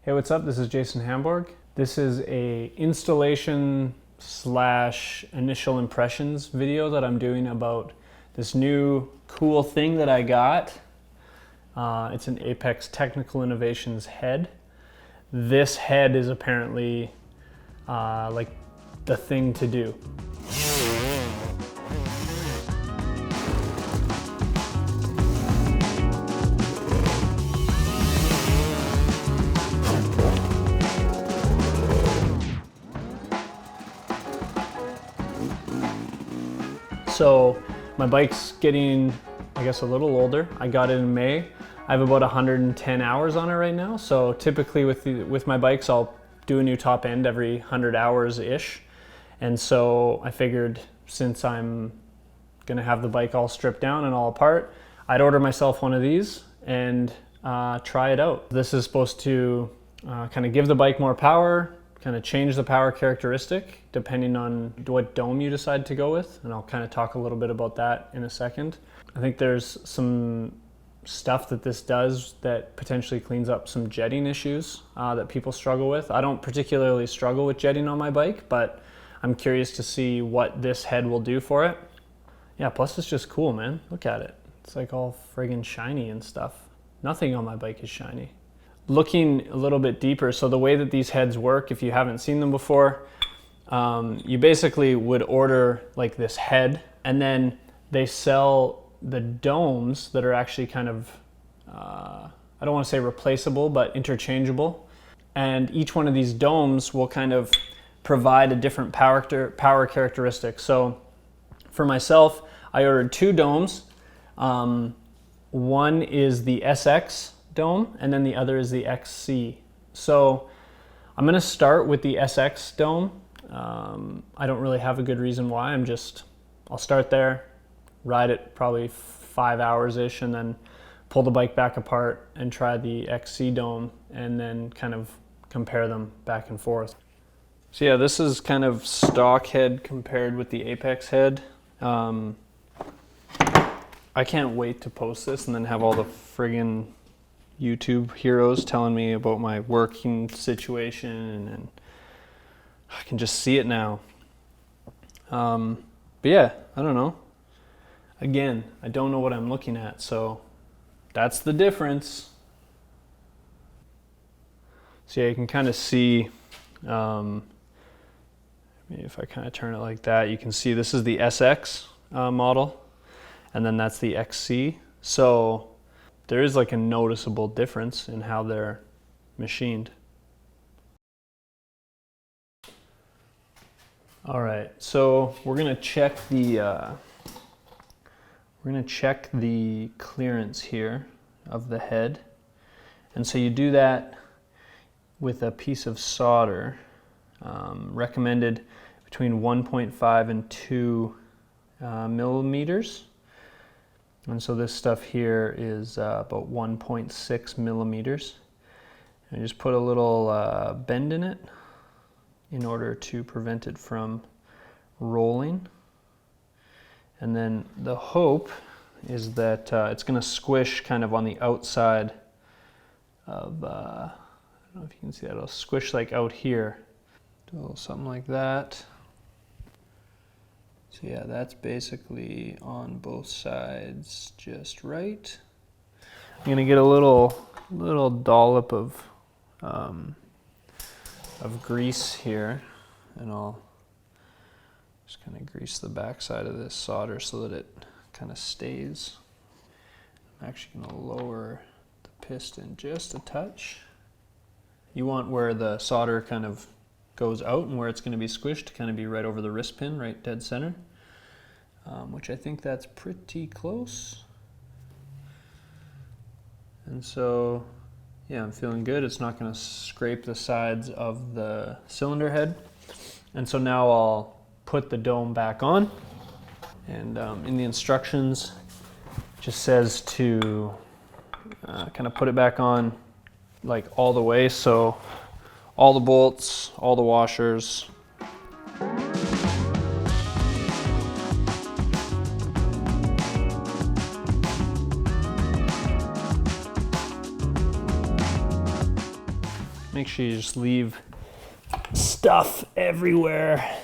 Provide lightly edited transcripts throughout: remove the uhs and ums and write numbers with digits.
Hey, what's up? This is Jason Hamburg. This is a installation slash initial impressions video that I'm doing about this new cool thing that I got. It's an Apex Technical Innovations head. This head is apparently like the thing to do. So my bike's getting, I guess, a little older. I got it in May. I have about 110 hours on it right now. So typically with my bikes, I'll do a new top end every 100 hours-ish. And so I figured since I'm gonna have the bike all stripped down and all apart, I'd order myself one of these and try it out. This is supposed to kind of give the bike more power, kind of change the power characteristic depending on what dome you decide to go with, and I'll kind of talk a little bit about that in a second. I think there's some stuff that this does that potentially cleans up some jetting issues that people struggle with. I don't particularly struggle with jetting on my bike, but I'm curious to see what this head will do for it. Yeah, plus it's just cool, man. Look at it. It's like all friggin' shiny and stuff. Nothing on my bike is shiny. Looking a little bit deeper, so the way that these heads work, if you haven't seen them before, you basically would order like this head, and then they sell the domes that are actually kind of, I don't want to say replaceable, but interchangeable. And each one of these domes will kind of provide a different power characteristic. So for myself, I ordered two domes. One is the SX dome, and then the other is the XC. So I'm gonna start with the SX dome. I don't really have a good reason why. I'll start there, ride it probably 5 hours-ish, and then pull the bike back apart and try the XC dome, and then kind of compare them back and forth. So yeah, this is kind of stock head compared with the Apex head. I can't wait to post this and then have all the friggin' YouTube heroes telling me about my working situation, and I can just see it now. But yeah, I don't know. Again, I don't know what I'm looking at, so that's the difference. So yeah, you can kind of see, maybe if I kind of turn it like that, you can see this is the SX model, and then that's the XC. So there is like a noticeable difference in how they're machined. All right, so we're gonna check the clearance here of the head, and so you do that with a piece of solder, recommended between 1.5 and 2 millimeters. And so this stuff here is about 1.6 millimeters. And just put a little bend in it in order to prevent it from rolling. And then the hope is that it's going to squish kind of on the outside of, I don't know if you can see that, it'll squish like out here. Do a little something like that. So yeah, that's basically on both sides just right. I'm gonna get a little dollop of grease here, and I'll just kind of grease the back side of this solder so that it kind of stays. I'm actually gonna lower the piston just a touch. You want where the solder kind of goes out and where it's going to be squished to kind of be right over the wrist pin, right dead center, which I think that's pretty close. And so, yeah, I'm feeling good. It's not going to scrape the sides of the cylinder head. And so now I'll put the dome back on. And in the instructions, it just says to kind of put it back on like all the way. So all the bolts, all the washers. Make sure you just leave stuff everywhere.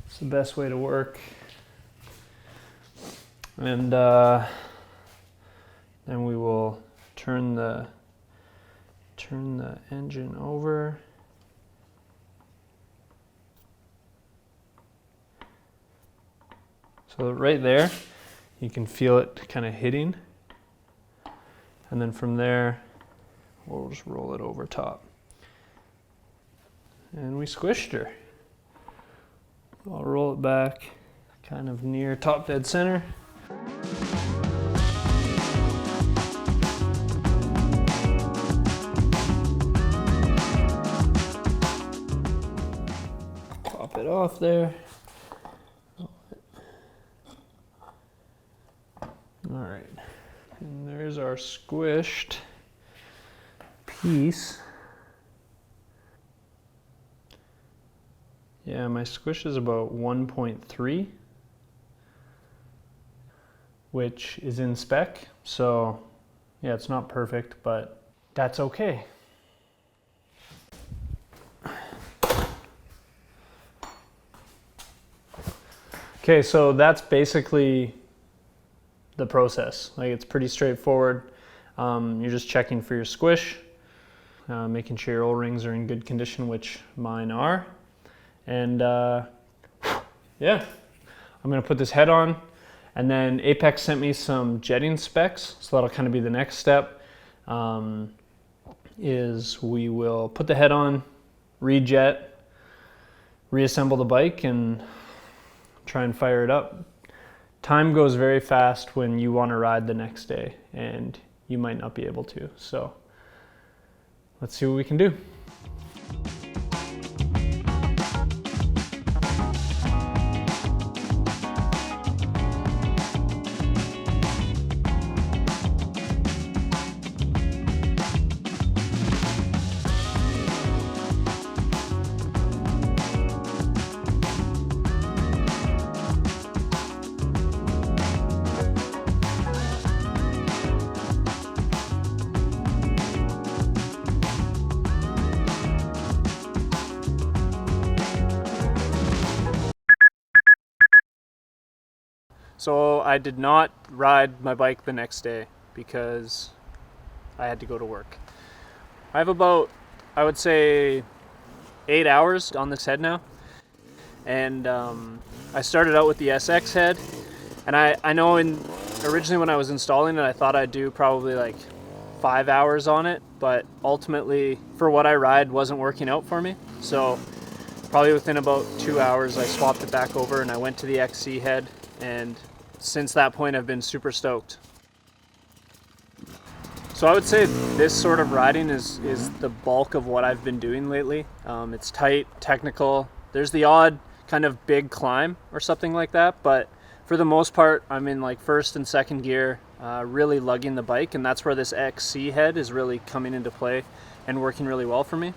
It's the best way to work. And then we will turn the engine over. So right there, you can feel it kind of hitting. And then from there, we'll just roll it over top. And we squished her. I'll roll it back kind of near top dead center. Pop it off there. All right, and there's our squished piece. Yeah, my squish is about 1.3, which is in spec. So yeah, it's not perfect, but that's okay. Okay, so that's basically the process. Like, it's pretty straightforward. You're just checking for your squish, making sure your O-rings are in good condition, which mine are. And yeah, I'm gonna put this head on, and then Apex sent me some jetting specs, so that'll kind of be the next step. Is we will put the head on, rejet, reassemble the bike, and try and fire it up. Time goes very fast when you want to ride the next day, and you might not be able to. So let's see what we can do. So I did not ride my bike the next day because I had to go to work. I have about, I would say, 8 hours on this head now. And I started out with the SX head. And I know originally when I was installing it, I thought I'd do probably like 5 hours on it. But ultimately, for what I ride, wasn't working out for me. So probably within about 2 hours, I swapped it back over and I went to the XC head. And since that point, I've been super stoked. So I would say this sort of riding is the bulk of what I've been doing lately. It's tight, technical. There's the odd kind of big climb or something like that, but for the most part, I'm in like first and second gear, really lugging the bike, and that's where this XC head is really coming into play and working really well for me.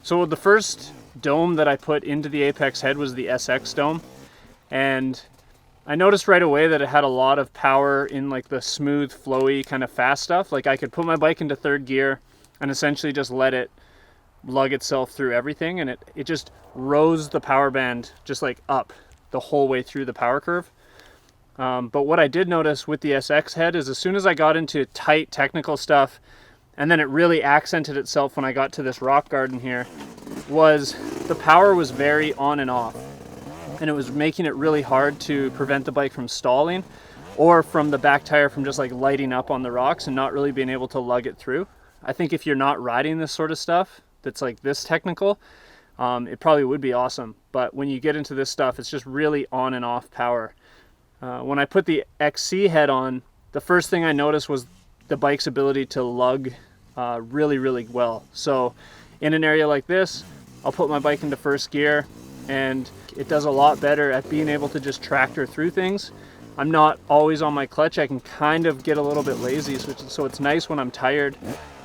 So the first dome that I put into the Apex head was the SX dome, and I noticed right away that it had a lot of power in like the smooth, flowy, kind of fast stuff. Like I could put my bike into third gear and essentially just let it lug itself through everything, and it just rose the power band just like up the whole way through the power curve. But what I did notice with the SX head is as soon as I got into tight technical stuff, and then it really accented itself when I got to this rock garden here, was the power was very on and off. And it was making it really hard to prevent the bike from stalling or from the back tire from just like lighting up on the rocks and not really being able to lug it through. I think if you're not riding this sort of stuff that's like this technical, it probably would be awesome. But when you get into this stuff, it's just really on and off power. When I put the XC head on, the first thing I noticed was the bike's ability to lug really, really well. So in an area like this, I'll put my bike into first gear and it does a lot better at being able to just tractor through things. I'm not always on my clutch. I can kind of get a little bit lazy, so it's nice when I'm tired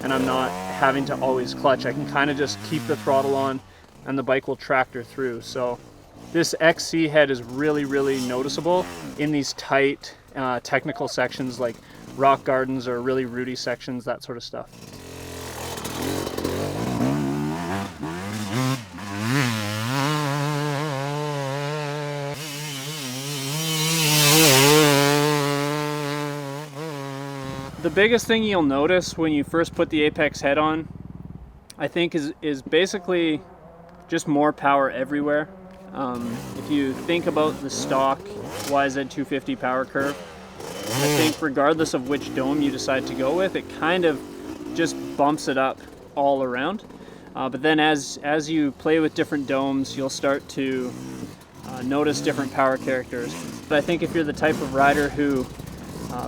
and I'm not having to always clutch. I can kind of just keep the throttle on and the bike will tractor through. So this XC head is really, really noticeable in these tight technical sections like rock gardens or really rooty sections, that sort of stuff. The biggest thing you'll notice when you first put the Apex head on, I think, is basically just more power everywhere. If you think about the stock YZ250 power curve, I think regardless of which dome you decide to go with, it kind of just bumps it up all around. But then as you play with different domes, you'll start to notice different power characters. But I think if you're the type of rider who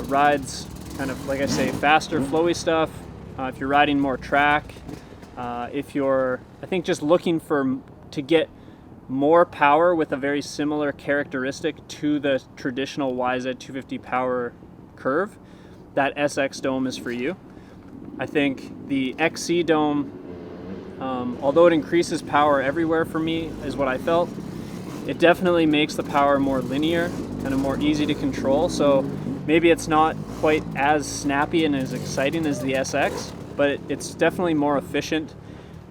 rides kind of, like I say, faster, flowy stuff, if you're riding more track, if you're, I think, just looking to get more power with a very similar characteristic to the traditional YZ250 power curve, that SX dome is for you. I think the XC dome, although it increases power everywhere for me, is what I felt, it definitely makes the power more linear, kind of more easy to control. So maybe it's not quite as snappy and as exciting as the SX, but it's definitely more efficient.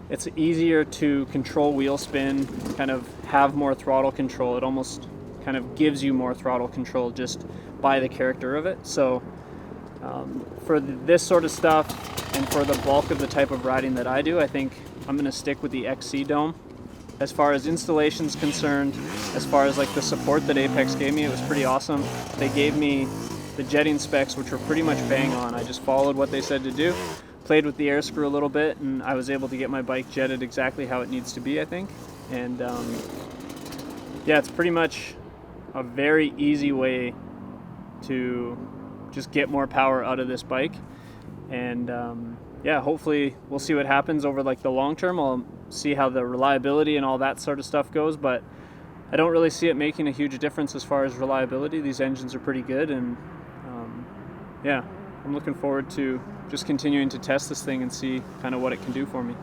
It's easier to control wheel spin, kind of have more throttle control. It almost kind of gives you more throttle control just by the character of it. So for this sort of stuff and for the bulk of the type of riding that I do, I think I'm gonna stick with the XC dome. As far as installation's concerned, as far as like the support that Apex gave me, it was pretty awesome. They gave me the jetting specs, which were pretty much bang on. I just followed what they said to do, played with the air screw a little bit, and I was able to get my bike jetted exactly how it needs to be, I think. And yeah, it's pretty much a very easy way to just get more power out of this bike. And yeah, hopefully we'll see what happens over like the long term. I'll see how the reliability and all that sort of stuff goes, but I don't really see it making a huge difference as far as reliability. These engines are pretty good, and yeah, I'm looking forward to just continuing to test this thing and see kind of what it can do for me.